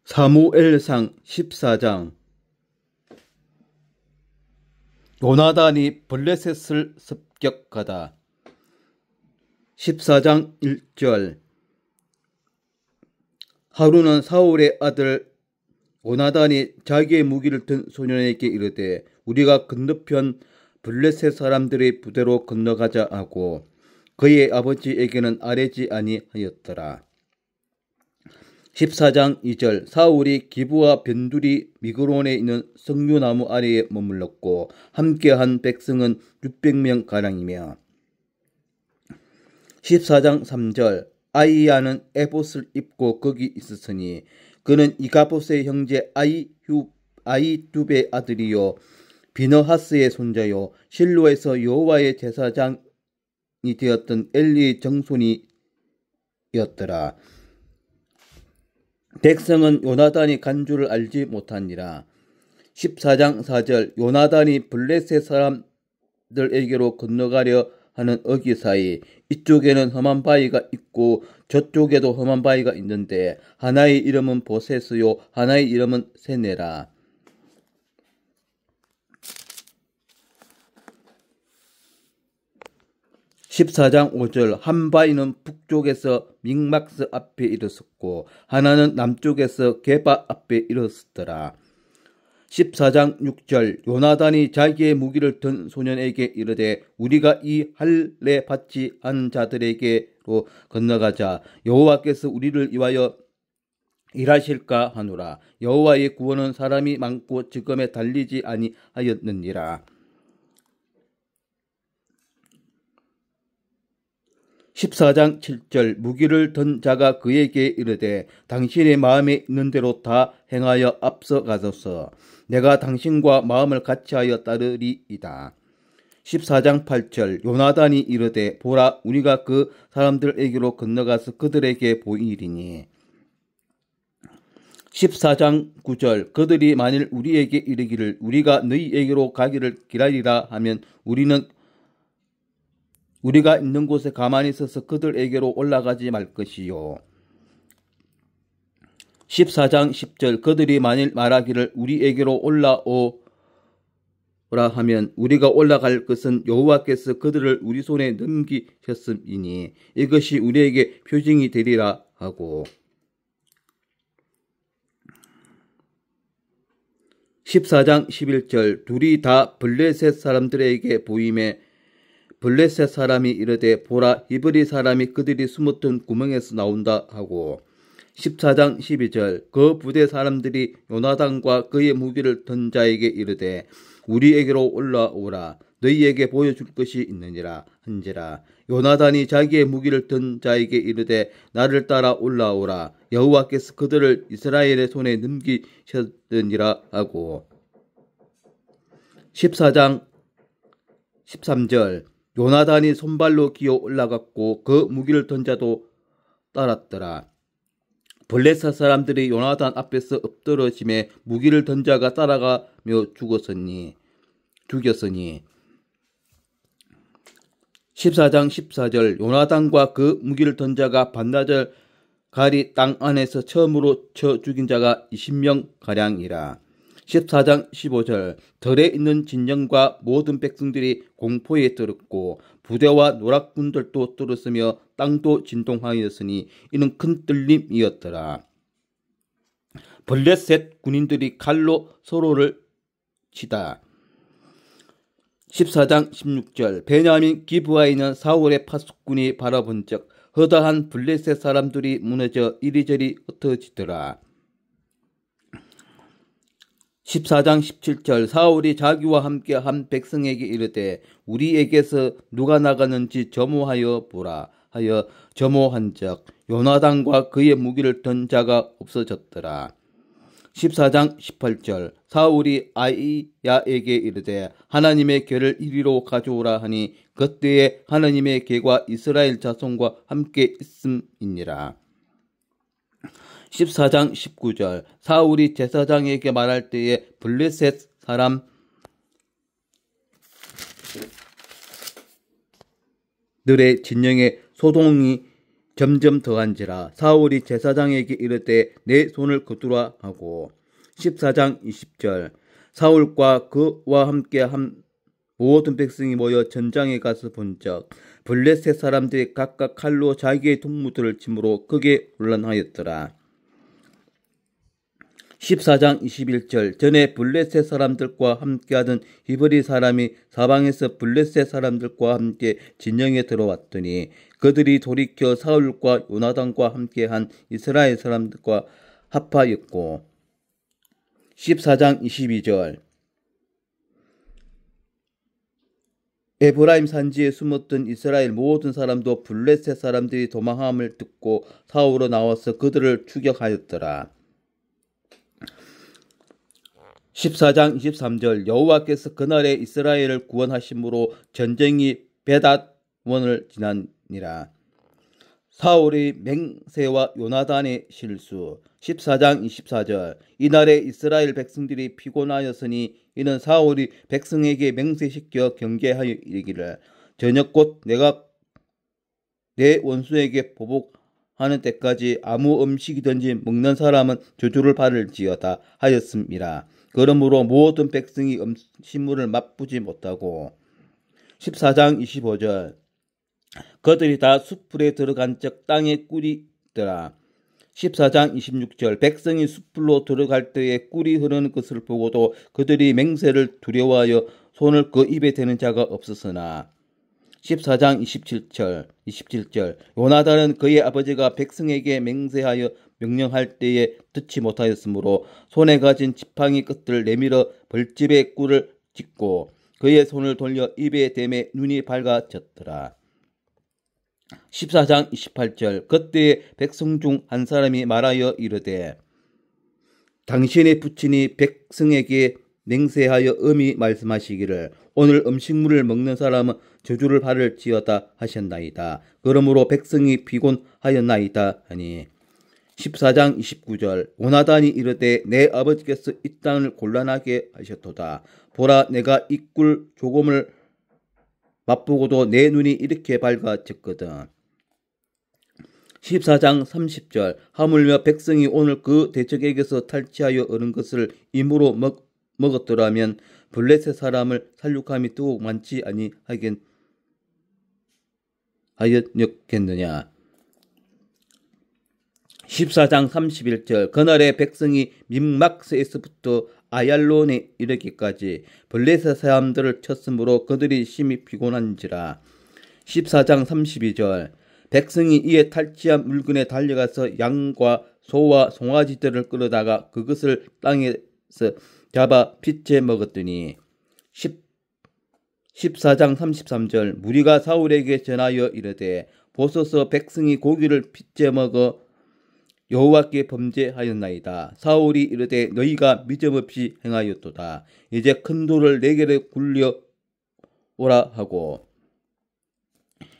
사무엘상 14장. 요나단이 블레셋을 습격하다. 14장 1절. 하루는 사울의 아들 요나단이 자기의 무기를 든 소년에게 이르되 우리가 건너편 블레셋 사람들의 부대로 건너가자 하고 그의 아버지에게는 아뢰지 아니하였더라. 14장 2절. 사울이 기브와 변두리 미그론에 있는 석류나무 아래에 머물렀고 함께한 백성은 600명가량이며 14장 3절. 아이야는 에봇을 입고 거기 있었으니 그는 이가봇의 형제 아이두베의 아들이요 비너하스의 손자요 실로에서 여호와의 제사장이 되었던 엘리의 정손이었더라. 백성은 요나단이 간 줄을 알지 못하니라. 14장 4절. 요나단이 블레셋 사람들에게로 건너가려 하는 어기 사이 이쪽에는 험한 바위가 있고 저쪽에도 험한 바위가 있는데 하나의 이름은 보세스요 하나의 이름은 세네라. 14장 5절. 한 바위는 북쪽에서 믹막스 앞에 이르렀고 하나는 남쪽에서 게바 앞에 이르렀더라. 14장 6절. 요나단이 자기의 무기를 든 소년에게 이르되 우리가 이 할례 받지 않은 자들에게로 건너가자. 여호와께서 우리를 위하여 일하실까 하노라. 여호와의 구원은 사람이 많고 지금에 달리지 아니하였느니라. 14장 7절. 무기를 든 자가 그에게 이르되 당신의 마음에 있는 대로 다 행하여 앞서가소서. 내가 당신과 마음을 같이하여 따르리이다. 14장 8절. 요나단이 이르되 보라 우리가 그 사람들에게로 건너가서 그들에게 보이리니. 14장 9절. 그들이 만일 우리에게 이르기를 우리가 너희에게로 가기를 기다리라 하면 우리가 있는 곳에 가만히 있어서 그들에게로 올라가지 말 것이요. 14장 10절. 그들이 만일 말하기를 우리에게로 올라오라 하면 우리가 올라갈 것은 여호와께서 그들을 우리 손에 넘기셨음이니 이것이 우리에게 표징이 되리라 하고. 14장 11절. 둘이 다 블레셋 사람들에게 보임에 블레셋 사람이 이르되 보라 히브리 사람이 그들이 숨었던 구멍에서 나온다 하고. 14장 12절. 그 부대 사람들이 요나단과 그의 무기를 든 자에게 이르되 우리에게로 올라오라 너희에게 보여줄 것이 있느니라 한지라. 요나단이 자기의 무기를 든 자에게 이르되 나를 따라 올라오라 여호와께서 그들을 이스라엘의 손에 넘기셨느니라 하고. 14장 13절. 요나단이 손발로 기어 올라갔고 그 무기를 든 자도 따랐더라. 블레셋 사람들이 요나단 앞에서 엎드러짐에 무기를 든 자가 따라가며 죽였으니. 14장 14절. 요나단과 그 무기를 든 자가 반나절 가리 땅 안에서 처음으로 쳐 죽인 자가 20명가량이라. 14장 15절. 들에 있는 진영과 모든 백성들이 공포에 들었고 부대와 노략군들도 들었으며 땅도 진동하였으니 이는 큰 떨림이었더라. 블레셋 군인들이 칼로 서로를 치다. 14장 16절. 베냐민 기브아에 있는 사울의 파수꾼이 바라본즉 허다한 블레셋 사람들이 무너져 이리저리 흩어지더라. 14장 17절. 사울이 자기와 함께 한 백성에게 이르되 우리에게서 누가 나가는지 점호하여 보라 하여 점호한즉 요나단과 그의 무기를 든 자가 없어졌더라. 14장 18절. 사울이 아이야에게 이르되 하나님의 궤를 이리로 가져오라 하니 그때에 하나님의 궤가 이스라엘 자손과 함께 있음이니라. 14장 19절. 사울이 제사장에게 말할 때에 블레셋 사람들의 진영에 소동이 점점 더한지라 사울이 제사장에게 이르되 내 손을 거두라 하고 14장 20절 사울과 그와 함께 한 모든 백성이 모여 전장에 가서 본즉 블레셋 사람들이 각각 칼로 자기의 동무들을 침으로 크게 혼란하였더라. 14장 21절 전에 블레셋 사람들과 함께하던 히브리 사람이 사방에서 블레셋 사람들과 함께 진영에 들어왔더니 그들이 돌이켜 사울과 요나단과 함께한 이스라엘 사람들과 합하였고 14장 22절 에브라임 산지에 숨었던 이스라엘 모든 사람도 블레셋 사람들이 도망함을 듣고 사울로 나와서 그들을 추격하였더라. 14장 23절 여호와께서 그날에 이스라엘을 구원하심으로 전쟁이 베닷원을 지나니라. 사울의 맹세와 요나단의 실수. 14장 24절 이날에 이스라엘 백성들이 피곤하였으니 이는 사울이 백성에게 맹세시켜 경계하여 이르기를 저녁 곧 내가 내 원수에게 보복하는 때까지 아무 음식이든지 먹는 사람은 저주를 받을지어다 하였음이라. 그러므로 모든 백성이 음식물을 맛보지 못하고 14장 25절 그들이 다 숯불에 들어간 적 땅에 꿀이 있더라. 14장 26절 백성이 숯불로 들어갈 때에 꿀이 흐르는 것을 보고도 그들이 맹세를 두려워하여 손을 그 입에 대는 자가 없었으나 14장 27절 요나단은 그의 아버지가 백성에게 맹세하여 명령할 때에 듣지 못하였으므로 손에 가진 지팡이 끝을 내밀어 벌집에 꿀을 찍고 그의 손을 돌려 입에 대매 눈이 밝아졌더라. 14장 28절 그때에 백성 중 한 사람이 말하여 이르되 당신의 부친이 백성에게 맹세하여 엄히 말씀하시기를 오늘 음식물을 먹는 사람은 저주를 받을지어다 하셨나이다. 그러므로 백성이 피곤하였나이다 하니 14장 29절 요나단이 이르되 내 아버지께서 이 땅을 곤란하게 하셨도다. 보라 내가 이 꿀 조금을 맛보고도 내 눈이 이렇게 밝아졌거든. 14장 30절 하물며 백성이 오늘 그 대적에게서 탈취하여 얻은 것을 임으로 먹었더라면 블레셋 사람을 살육함이 더욱 많지 아니하였겠느냐. 14장 31절 그날에 백성이 믹막스에서부터 아얄론에 이르기까지 블레셋 사람들을 쳤으므로 그들이 심히 피곤한지라. 14장 32절 백성이 이에 탈취한 물건에 달려가서 양과 소와 송아지들을 끌어다가 그것을 땅에서 잡아 빚제 먹었더니 14장 33절 무리가 사울에게 전하여 이르되 보소서 백성이 고기를 빚제 먹어 여호와께 범죄하였나이다. 사울이 이르되 너희가 미점없이 행하였도다. 이제 큰 돌을 내게로 굴려 오라 하고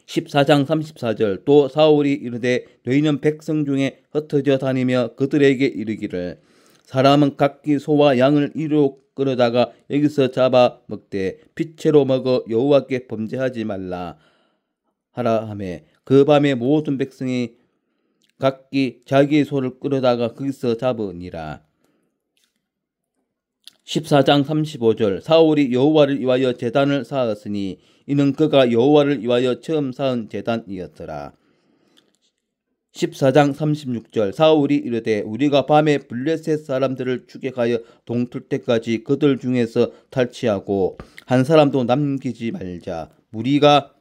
14장 34절 또 사울이 이르되 너희는 백성 중에 흩어져 다니며 그들에게 이르기를 사람은 각기 소와 양을 이리로 끌어다가 여기서 잡아 먹되 빚채로 먹어 여호와께 범죄하지 말라 하라 하매 그 밤에 모든 백성이 각기 자기의 소를 끌어다가 거기서 잡으니라. 14장 35절 사울이 여호와를 위하여 제단을 쌓았으니 이는 그가 여호와를 위하여 처음 쌓은 제단이었더라. 14장 36절 사울이 이르되 우리가 밤에 블레셋 사람들을 추격하여 동틀 때까지 그들 중에서 탈취하고 한 사람도 남기지 말자. 무리가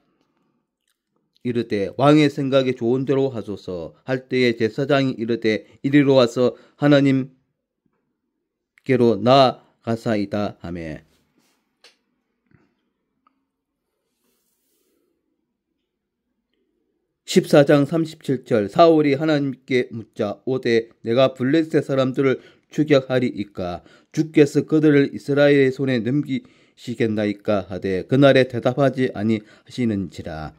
이르되 왕의 생각에 좋은 대로 하소서 할 때에 제사장이 이르되 이리로 와서 하나님께로 나아가사이다 하매 14장 37절 사울이 하나님께 묻자 오되 내가 블레셋 사람들을 추격하리이까 주께서 그들을 이스라엘의 손에 넘기시겠나이까 하되 그날에 대답하지 아니하시는지라.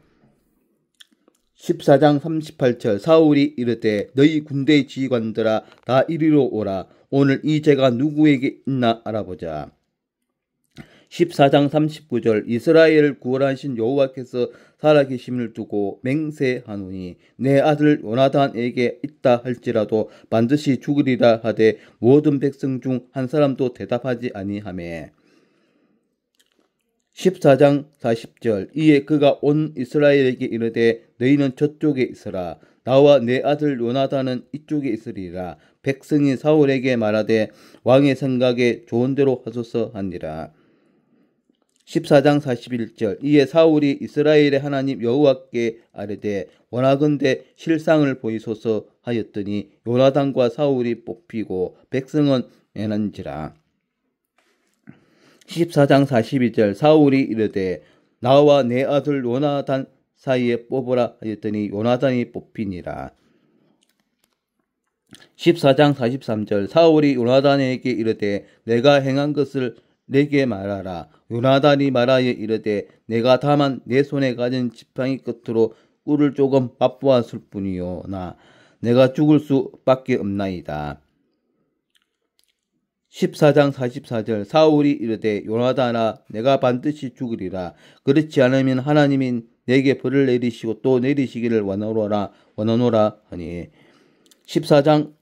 14장 38절 사울이 이르되 너희 군대의 지휘관들아 다 이리로 오라 오늘 이 죄가 누구에게 있나 알아보자. 14장 39절 이스라엘을 구원하신 여호와께서 살아계심을 두고 맹세하노니 내 아들 요나단에게 있다 할지라도 반드시 죽으리라 하되 모든 백성 중 한 사람도 대답하지 아니하매. 14장 40절 이에 그가 온 이스라엘에게 이르되 너희는 저쪽에 있으라 나와 내 아들 요나단은 이쪽에 있으리라. 백성이 사울에게 말하되 왕의 생각에 좋은 대로 하소서 하니라. 14장 41절 이에 사울이 이스라엘의 하나님 여호와께 아뢰되 원하건대 실상을 보이소서 하였더니 요나단과 사울이 뽑히고 백성은 애난지라. 14장 42절 사울이 이르되 나와 내 아들 요나단 사이에 뽑으라 하였더니 요나단이 뽑히니라. 14장 43절 사울이 요나단에게 이르되 내가 행한 것을 내게 말하라. 요나단이 말하여 이르되 내가 다만 내 손에 가진 지팡이 끝으로 꿀을 조금 맛보았을 뿐이요나 내가 죽을 수밖에 없나이다. 14장 44절 사울이 이르되 요나단아 내가 반드시 죽으리라. 그렇지 않으면 하나님이 내게 벌을 내리시고 또 내리시기를 원하노라 하니. 14장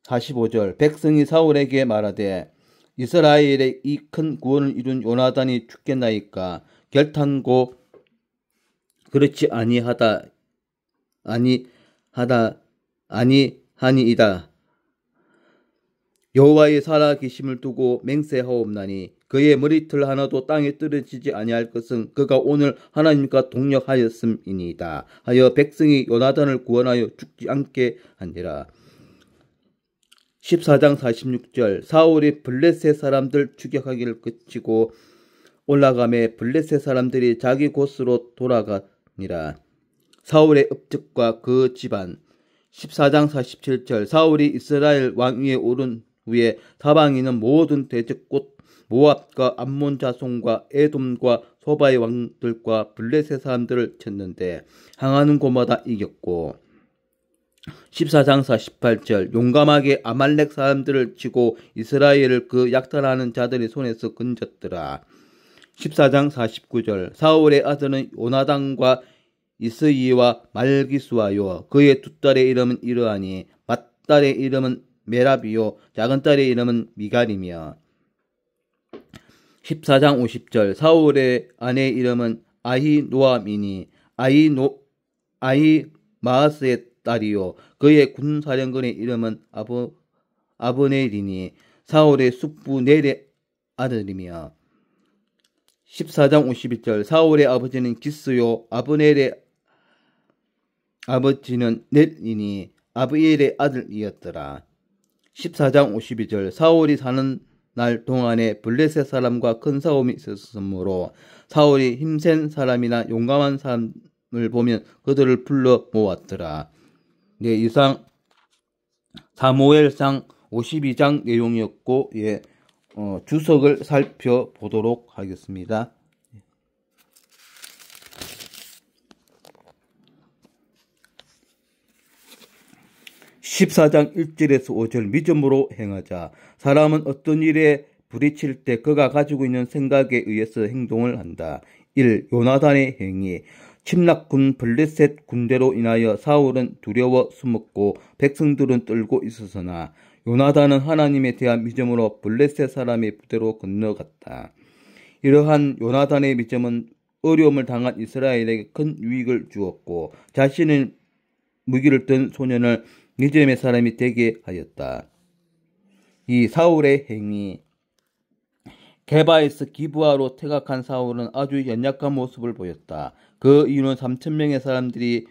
45절 백성이 사울에게 말하되 이스라엘의 이 큰 구원을 이룬 요나단이 죽겠나이까. 결탄고 그렇지 아니하니이다. 여호와의 살아계심을 두고 맹세하옵나니 그의 머리털 하나도 땅에 떨어지지 아니할 것은 그가 오늘 하나님과 동력하였음이니이다 하여 백성이 요나단을 구원하여 죽지 않게 하니라. 14장 46절 사울이 블레셋 사람들 추격하기를 그치고 올라가매 블레셋 사람들이 자기 곳으로 돌아가니라. 사울의 업적과 그 집안. 14장 47절 사울이 이스라엘 왕위에 오른 후에 사방에 있는 모든 대적곳 모압과 암몬 자손과 에돔과 소바의 왕들과 블레셋 사람들을 쳤는데 항하는 곳마다 이겼고. 14장 48절 용감하게 아말렉 사람들을 치고 이스라엘을 그 약탈하는 자들의 손에서 건졌더라. 14장 49절 사울의 아들은 요나단과 이스이와 말기수아요 그의 두 딸의 이름은 이러하니 맏딸의 이름은 메라비요 작은 딸의 이름은 미갈이며. 14장 50절 사울의 아내의 이름은 아히노아미니 아히마아스의 딸이요 그의 군사령관의 이름은 아브넬이니 사울의 숙부 넬의 아들이며. 14장 52절 사울의 아버지는 기스요 아브넬의 아버지는 넬이니 아브엘의 아들이었더라. 14장 52절 사울이 사는 날 동안에 블레셋 사람과 큰 싸움이 있었으므로 사울이 힘센 사람이나 용감한 사람을 보면 그들을 불러 모았더라. 네, 이상 사무엘상 52장 내용이었고 주석을 살펴보도록 하겠습니다. 14장 1절에서 5절 믿음으로 행하자. 사람은 어떤 일에 부딪힐 때 그가 가지고 있는 생각에 의해서 행동을 한다. 1. 요나단의 행위. 침략군 블레셋 군대로 인하여 사울은 두려워 숨었고 백성들은 떨고 있었으나 요나단은 하나님에 대한 믿음으로 블레셋 사람의 부대로 건너갔다. 이러한 요나단의 믿음은 어려움을 당한 이스라엘에게 큰 유익을 주었고 자신의 무기를 든 소년을 믿음의 사람이 되게 하였다. 이 사울의 행위. 게바에서 기브아로 퇴각한 사울은 아주 연약한 모습을 보였다. 그 이유는 3,000명의 사람들이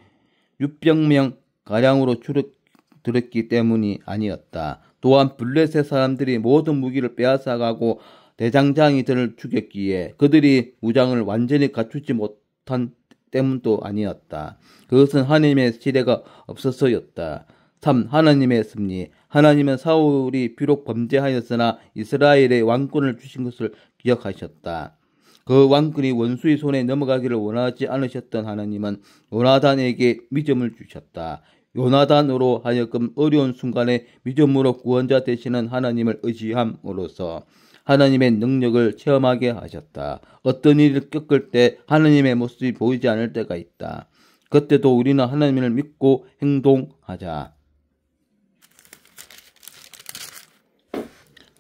600명 가량으로 줄어들었기 때문이 아니었다. 또한 블레셋 사람들이 모든 무기를 빼앗아가고 대장장이들을 죽였기에 그들이 무장을 완전히 갖추지 못한 때문도 아니었다. 그것은 하나님의 지혜가 없어서였다. 3. 하나님의 섭리. 하나님은 사울이 비록 범죄하였으나 이스라엘의 왕권을 주신 것을 기억하셨다. 그 왕권이 원수의 손에 넘어가기를 원하지 않으셨던 하나님은 요나단에게 믿음을 주셨다. 요나단으로 하여금 어려운 순간에 믿음으로 구원자 되시는 하나님을 의지함으로써 하나님의 능력을 체험하게 하셨다. 어떤 일을 겪을 때 하나님의 모습이 보이지 않을 때가 있다. 그때도 우리는 하나님을 믿고 행동하자.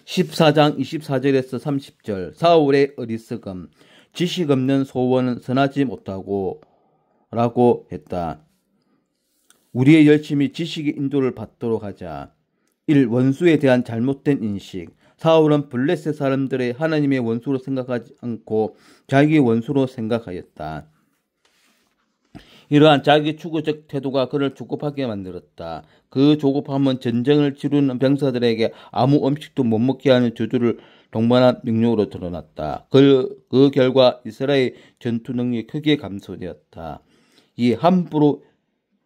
14장 24절에서 30절 사울의 어리석음. 지식 없는 소원은 선하지 못하고 라고 했다. 우리의 열심히 지식의 인도를 받도록 하자. 1. 원수에 대한 잘못된 인식. 사울은 블레셋 사람들의 하나님의 원수로 생각하지 않고 자기의 원수로 생각하였다. 이러한 자기 추구적 태도가 그를 조급하게 만들었다. 그 조급함은 전쟁을 치르는 병사들에게 아무 음식도 못 먹게 하는 저주를 동반한 명령으로 드러났다. 그 결과 이스라엘의 전투 능력이 크게 감소되었다. 이 함부로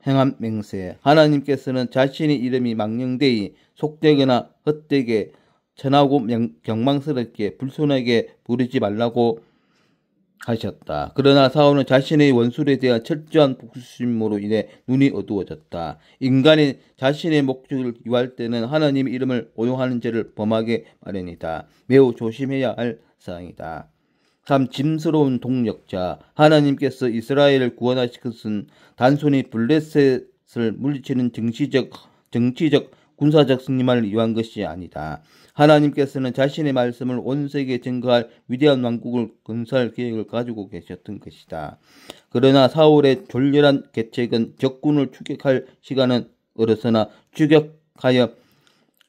행한 맹세. 하나님께서는 자신의 이름이 망령되이 속되거나 헛되게 천하고 경망스럽게 불손하게 부르지 말라고 하셨다. 그러나 사울은 자신의 원수에 대한 철저한 복수심으로 인해 눈이 어두워졌다. 인간이 자신의 목적을 이루할 때는 하나님의 이름을 오용하는 죄를 범하게 마련이다. 매우 조심해야 할 사항이다. 3. 짐스러운 동력자. 하나님께서 이스라엘을 구원하신 것은 단순히 블레셋을 물리치는 정치적, 군사적 승리만을 위한 것이 아니다. 하나님께서는 자신의 말씀을 온 세계에 증거할 위대한 왕국을 건설할 계획을 가지고 계셨던 것이다. 그러나 사울의 졸렬한 계책은 적군을 추격할 시간은 어려서나 추격하여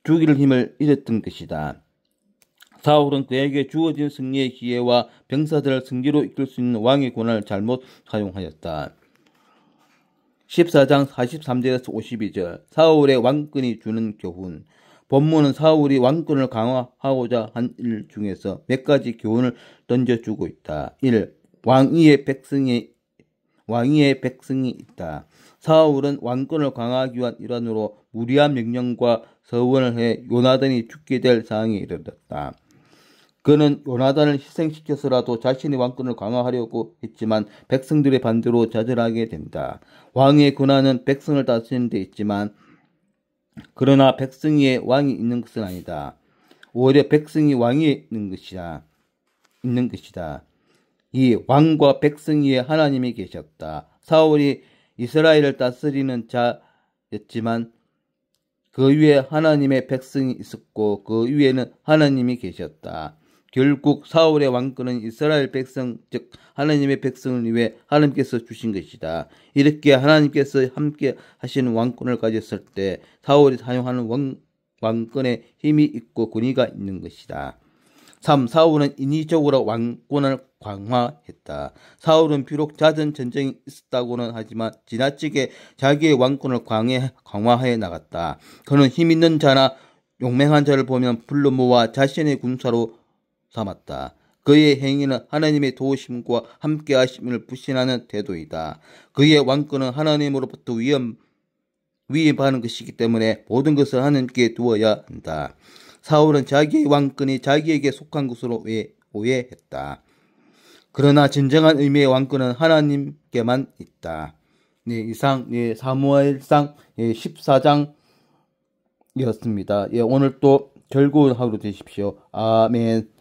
죽일 힘을 잃었던 것이다. 사울은 그에게 주어진 승리의 기회와 병사들을 승리로 이끌 수 있는 왕의 권한을 잘못 사용하였다. 14장 43절에서 52절 사울의 왕권이 주는 교훈. 본문은 사울이 왕권을 강화하고자 한 일 중에서 몇 가지 교훈을 던져주고 있다. 1. 왕위의 백성이 있다. 사울은 왕권을 강화하기 위한 일환으로 무리한 명령과 서원을 해 요나단이 죽게 될 상황에 이르렀다. 그는 요나단을 희생시켜서라도 자신의 왕권을 강화하려고 했지만 백성들의 반대로 좌절하게 된다. 왕의 권한은 백성을 다스리는 데 있지만 그러나 백성 위에 왕이 있는 것은 아니다. 오히려 백성이 왕 위에 있는 것이다. 이 왕과 백성 위에 하나님이 계셨다. 사울이 이스라엘을 다스리는 자였지만 그 위에 하나님의 백성이 있었고 그 위에는 하나님이 계셨다. 결국 사울의 왕권은 이스라엘 백성, 즉 하나님의 백성을 위해 하나님께서 주신 것이다. 이렇게 하나님께서 함께 하시는 왕권을 가졌을 때 사울이 사용하는 왕권에 힘이 있고 권위가 있는 것이다. 3. 사울은 인위적으로 왕권을 강화했다. 사울은 비록 잦은 전쟁이 있었다고는 하지만 지나치게 자기의 왕권을 강화해 나갔다. 그는 힘 있는 자나 용맹한 자를 보면 불러 모아 자신의 군사로 삼았다. 그의 행위는 하나님의 도우심과 함께 하심을 불신하는 태도이다. 그의 왕권은 하나님으로부터 위임받는 것이기 때문에 모든 것을 하나님께 두어야 한다. 사울은 자기의 왕권이 자기에게 속한 것으로 오해했다. 그러나 진정한 의미의 왕권은 하나님께만 있다. 네, 이상 사무엘상 14장이었습니다. 오늘 또 즐거운 하루 되십시오. 아멘.